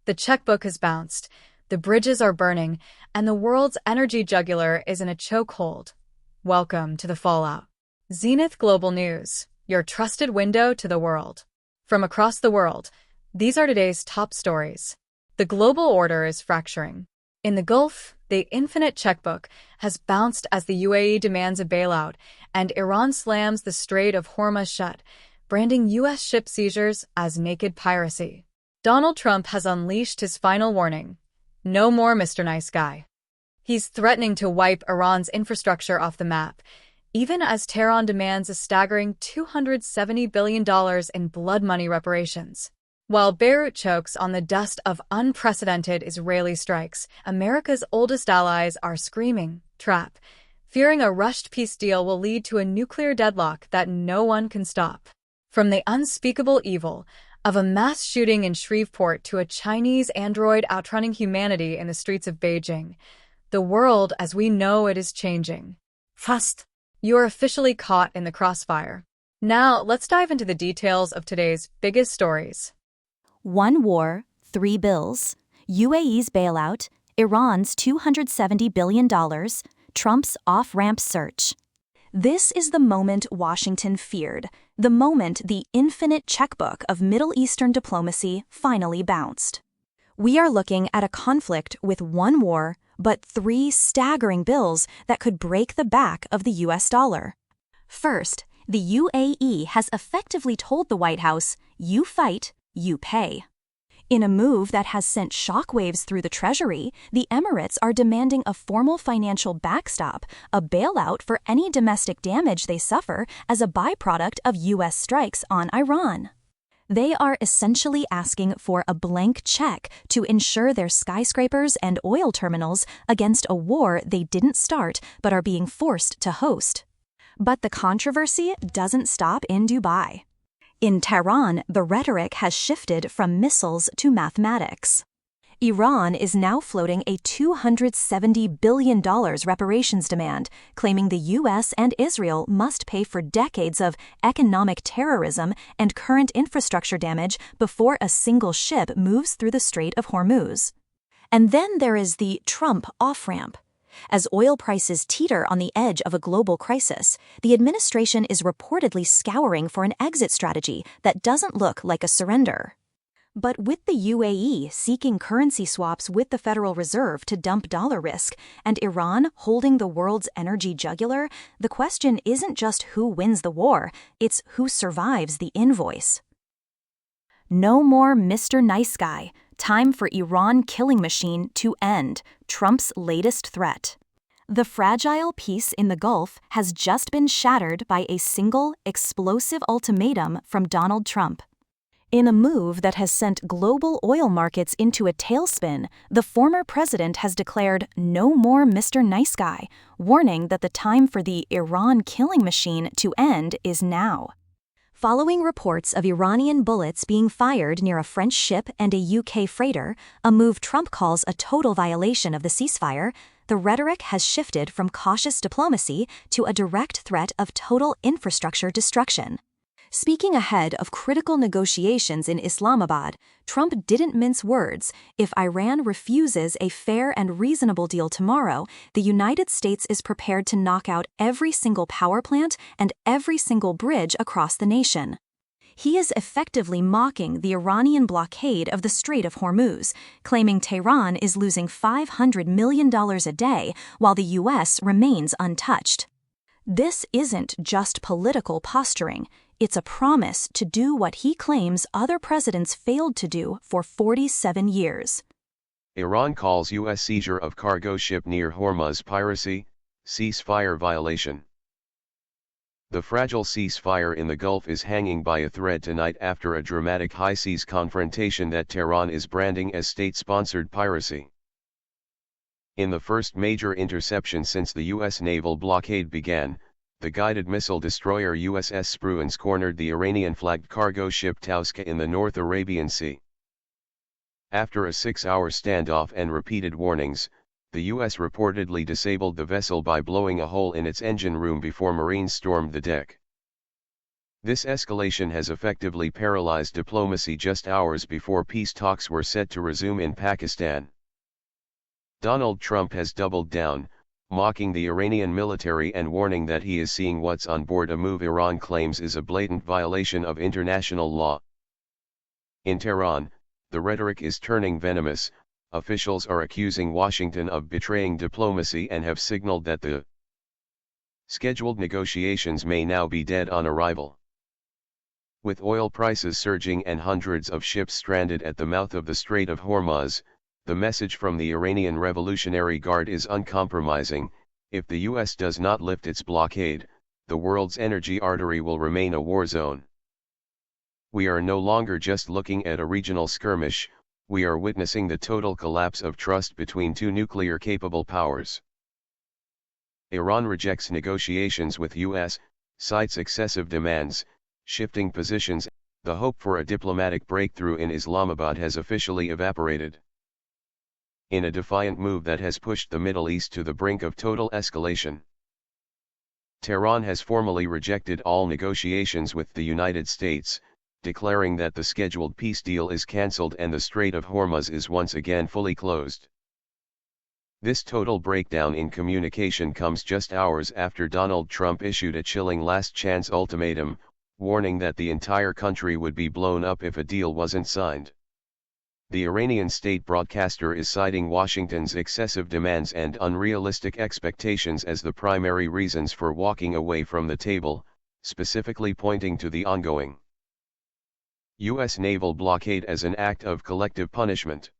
The checkbook has bounced, the bridges are burning, and the world's energy jugular is in a chokehold. Welcome to the fallout. Zenith Global News, your trusted window to the world. From across the world, these are today's top stories. The global order is fracturing. In the Gulf, the infinite checkbook has bounced as the UAE demands a bailout, and Iran slams the Strait of Hormuz shut, branding U.S. ship seizures as naked piracy. Donald Trump has unleashed his final warning. No more Mr. Nice Guy. He's threatening to wipe Iran's infrastructure off the map, even as Tehran demands a staggering $270 billion in blood money reparations. While Beirut chokes on the dust of unprecedented Israeli strikes, America's oldest allies are screaming, trap, fearing a rushed peace deal will lead to a nuclear deadlock that no one can stop. From the unspeakable evil of a mass shooting in Shreveport to a Chinese android outrunning humanity in the streets of Beijing, the world as we know it is changing. Fast. You are officially caught in the crossfire. Now, let's dive into the details of today's biggest stories. One war, three bills, UAE's bailout, Iran's $270 billion, Trump's off-ramp search. This is the moment Washington feared, the moment the infinite checkbook of Middle Eastern diplomacy finally bounced. We are looking at a conflict with one war, but three staggering bills that could break the back of the US dollar. First, the UAE has effectively told the White House, you fight, you pay. In a move that has sent shockwaves through the Treasury, the Emirates are demanding a formal financial backstop, a bailout for any domestic damage they suffer as a byproduct of U.S. strikes on Iran. They are essentially asking for a blank check to insure their skyscrapers and oil terminals against a war they didn't start but are being forced to host. But the controversy doesn't stop in Dubai. In Tehran, the rhetoric has shifted from missiles to mathematics. Iran is now floating a $270 billion reparations demand, claiming the U.S. and Israel must pay for decades of economic terrorism and current infrastructure damage before a single ship moves through the Strait of Hormuz. And then there is the Trump off-ramp. As oil prices teeter on the edge of a global crisis, the administration is reportedly scouring for an exit strategy that doesn't look like a surrender. But with the UAE seeking currency swaps with the Federal Reserve to dump dollar risk and Iran holding the world's energy jugular, the question isn't just who wins the war, it's who survives the invoice. No more Mr. Nice Guy. Time for Iran killing machine to end, Trump's latest threat. The fragile peace in the Gulf has just been shattered by a single, explosive ultimatum from Donald Trump. In a move that has sent global oil markets into a tailspin, the former president has declared no more Mr. Nice Guy, warning that the time for the Iran killing machine to end is now. Following reports of Iranian bullets being fired near a French ship and a UK freighter, a move Trump calls a total violation of the ceasefire, the rhetoric has shifted from cautious diplomacy to a direct threat of total infrastructure destruction. Speaking ahead of critical negotiations in Islamabad, Trump didn't mince words. If Iran refuses a fair and reasonable deal tomorrow, the United States is prepared to knock out every single power plant and every single bridge across the nation. He is effectively mocking the Iranian blockade of the Strait of Hormuz, claiming Tehran is losing $500 million a day while the U.S. remains untouched. This isn't just political posturing. It's a promise to do what he claims other presidents failed to do for 47 years. Iran calls U.S. seizure of cargo ship near Hormuz piracy, ceasefire violation. The fragile ceasefire in the Gulf is hanging by a thread tonight after a dramatic high-seas confrontation that Tehran is branding as state-sponsored piracy. In the first major interception since the U.S. naval blockade began, the guided missile destroyer USS Spruance cornered the Iranian-flagged cargo ship Tauska in the North Arabian Sea. After a 6-hour standoff and repeated warnings, the U.S. reportedly disabled the vessel by blowing a hole in its engine room before Marines stormed the deck. This escalation has effectively paralyzed diplomacy just hours before peace talks were set to resume in Pakistan. Donald Trump has doubled down, mocking the Iranian military and warning that he is seeing what's on board, a move Iran claims is a blatant violation of international law. In Tehran, the rhetoric is turning venomous. Officials are accusing Washington of betraying diplomacy and have signaled that the scheduled negotiations may now be dead on arrival. With oil prices surging and hundreds of ships stranded at the mouth of the Strait of Hormuz, the message from the Iranian Revolutionary Guard is uncompromising: if the US does not lift its blockade, the world's energy artery will remain a war zone. We are no longer just looking at a regional skirmish, we are witnessing the total collapse of trust between two nuclear-capable powers. Iran rejects negotiations with US, cites excessive demands, shifting positions. The hope for a diplomatic breakthrough in Islamabad has officially evaporated. In a defiant move that has pushed the Middle East to the brink of total escalation, Tehran has formally rejected all negotiations with the United States, declaring that the scheduled peace deal is cancelled and the Strait of Hormuz is once again fully closed. This total breakdown in communication comes just hours after Donald Trump issued a chilling last-chance ultimatum, warning that the entire country would be blown up if a deal wasn't signed. The Iranian state broadcaster is citing Washington's excessive demands and unrealistic expectations as the primary reasons for walking away from the table, specifically pointing to the ongoing U.S. naval blockade as an act of collective punishment.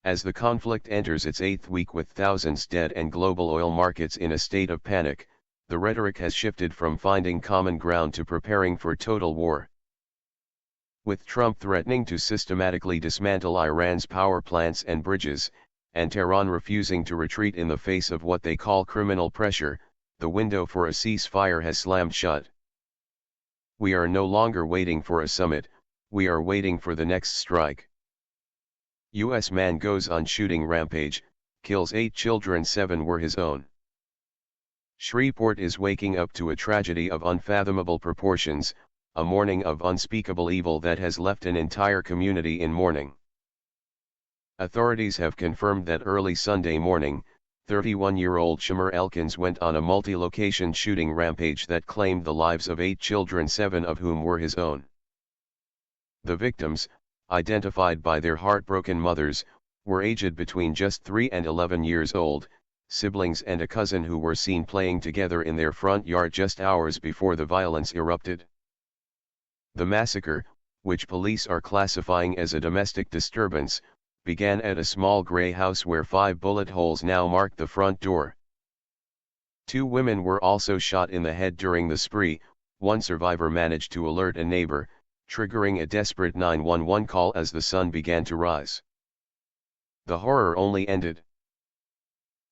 As the conflict enters its 8th week with thousands dead and global oil markets in a state of panic, the rhetoric has shifted from finding common ground to preparing for total war. With Trump threatening to systematically dismantle Iran's power plants and bridges, and Tehran refusing to retreat in the face of what they call criminal pressure, the window for a ceasefire has slammed shut. We are no longer waiting for a summit, we are waiting for the next strike. U.S. man goes on shooting rampage, kills 8 children, 7 were his own. Shreveport is waking up to a tragedy of unfathomable proportions, a morning of unspeakable evil that has left an entire community in mourning. Authorities have confirmed that early Sunday morning, 31-year-old Shamir Elkins went on a multi-location shooting rampage that claimed the lives of 8 children, 7 of whom were his own. The victims, identified by their heartbroken mothers, were aged between just 3 and 11 years old, siblings and a cousin who were seen playing together in their front yard just hours before the violence erupted. The massacre, which police are classifying as a domestic disturbance, began at a small gray house where 5 bullet holes now marked the front door. 2 women were also shot in the head during the spree. One survivor managed to alert a neighbor, triggering a desperate 911 call as the sun began to rise. The horror only ended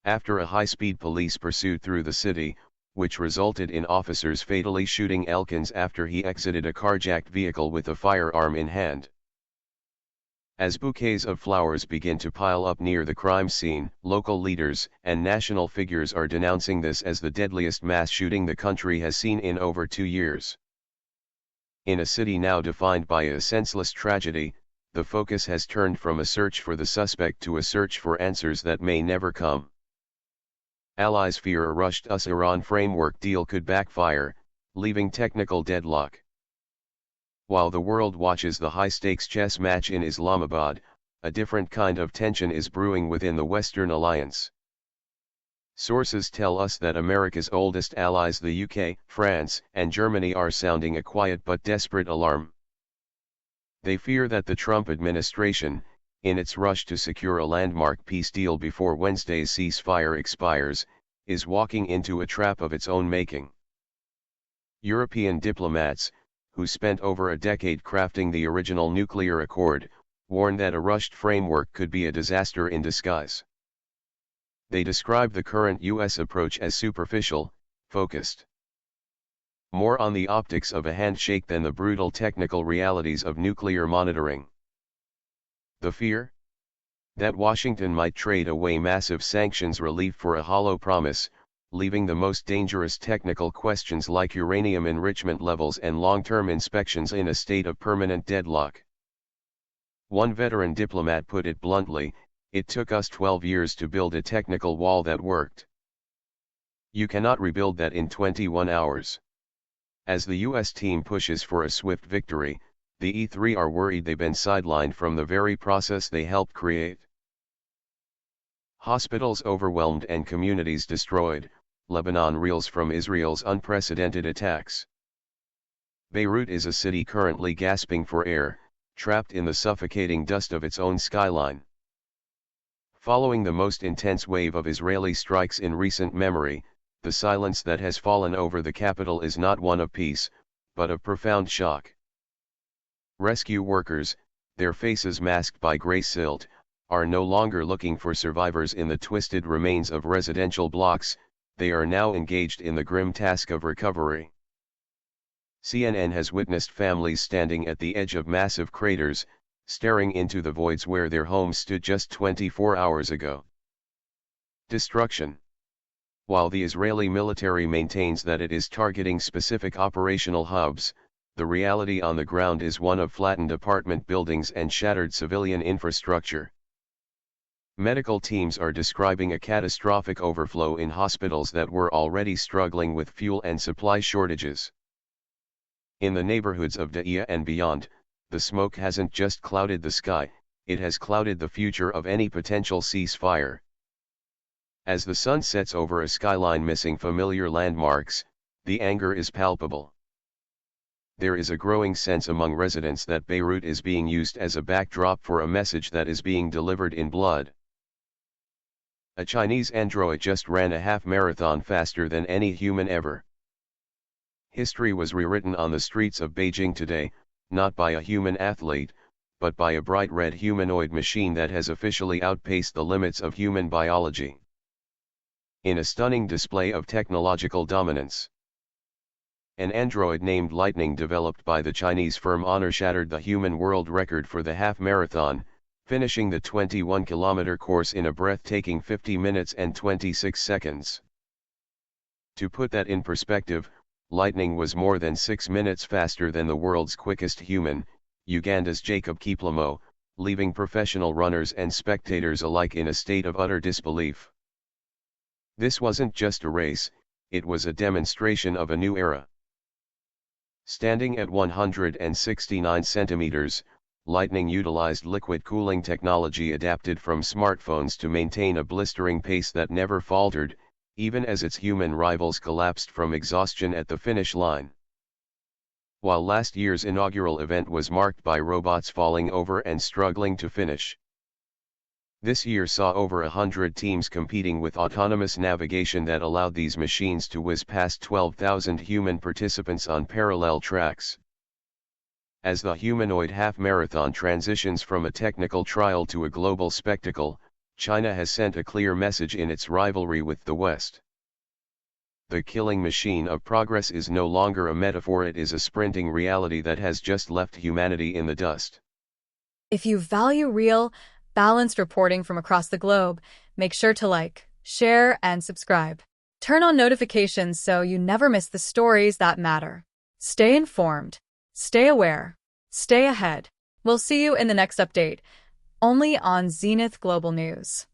after a high-speed police pursuit through the city, which resulted in officers fatally shooting Elkins after he exited a carjacked vehicle with a firearm in hand. As bouquets of flowers begin to pile up near the crime scene, local leaders and national figures are denouncing this as the deadliest mass shooting the country has seen in over 2 years. In a city now defined by a senseless tragedy, the focus has turned from a search for the suspect to a search for answers that may never come. Allies fear a rushed US-Iran framework deal could backfire, leaving technical deadlock. While the world watches the high-stakes chess match in Islamabad, a different kind of tension is brewing within the Western alliance. Sources tell us that America's oldest allies, the UK, France, and Germany, are sounding a quiet but desperate alarm. They fear that the Trump administration, in its rush to secure a landmark peace deal before Wednesday's ceasefire expires, is walking into a trap of its own making. European diplomats, who spent over a decade crafting the original nuclear accord, warn that a rushed framework could be a disaster in disguise. They describe the current U.S. approach as superficial, focused more on the optics of a handshake than the brutal technical realities of nuclear monitoring. The fear? That Washington might trade away massive sanctions relief for a hollow promise, leaving the most dangerous technical questions like uranium enrichment levels and long-term inspections in a state of permanent deadlock. One veteran diplomat put it bluntly, "It took us 12 years to build a technical wall that worked. You cannot rebuild that in 21 hours." As the US team pushes for a swift victory, the E3 are worried they've been sidelined from the very process they helped create. Hospitals overwhelmed and communities destroyed, Lebanon reels from Israel's unprecedented attacks. Beirut is a city currently gasping for air, trapped in the suffocating dust of its own skyline. Following the most intense wave of Israeli strikes in recent memory, the silence that has fallen over the capital is not one of peace, but of profound shock. Rescue workers, their faces masked by gray silt, are no longer looking for survivors in the twisted remains of residential blocks, they are now engaged in the grim task of recovery. CNN has witnessed families standing at the edge of massive craters, staring into the voids where their homes stood just 24 hours ago. Destruction. While the Israeli military maintains that it is targeting specific operational hubs, the reality on the ground is one of flattened apartment buildings and shattered civilian infrastructure. Medical teams are describing a catastrophic overflow in hospitals that were already struggling with fuel and supply shortages. In the neighborhoods of Da'iya and beyond, the smoke hasn't just clouded the sky, it has clouded the future of any potential ceasefire. As the sun sets over a skyline missing familiar landmarks, the anger is palpable. There is a growing sense among residents that Beirut is being used as a backdrop for a message that is being delivered in blood. A Chinese android just ran a half-marathon faster than any human ever. History was rewritten on the streets of Beijing today, not by a human athlete, but by a bright red humanoid machine that has officially outpaced the limits of human biology. In a stunning display of technological dominance, an android named Lightning developed by the Chinese firm Honor shattered the human world record for the half-marathon, finishing the 21-kilometer course in a breathtaking 50 minutes and 26 seconds. To put that in perspective, Lightning was more than 6 minutes faster than the world's quickest human, Uganda's Jacob Kiplimo, leaving professional runners and spectators alike in a state of utter disbelief. This wasn't just a race, it was a demonstration of a new era. Standing at 169 centimeters, Lightning utilized liquid cooling technology adapted from smartphones to maintain a blistering pace that never faltered, even as its human rivals collapsed from exhaustion at the finish line. While last year's inaugural event was marked by robots falling over and struggling to finish, this year saw over 100 teams competing with autonomous navigation that allowed these machines to whiz past 12,000 human participants on parallel tracks. As the humanoid half-marathon transitions from a technical trial to a global spectacle, China has sent a clear message in its rivalry with the West. The killing machine of progress is no longer a metaphor, it is a sprinting reality that has just left humanity in the dust. If you value real, balanced reporting from across the globe, make sure to like, share, and subscribe. Turn on notifications so you never miss the stories that matter. Stay informed, stay aware, stay ahead. We'll see you in the next update, only on Zenith Global News.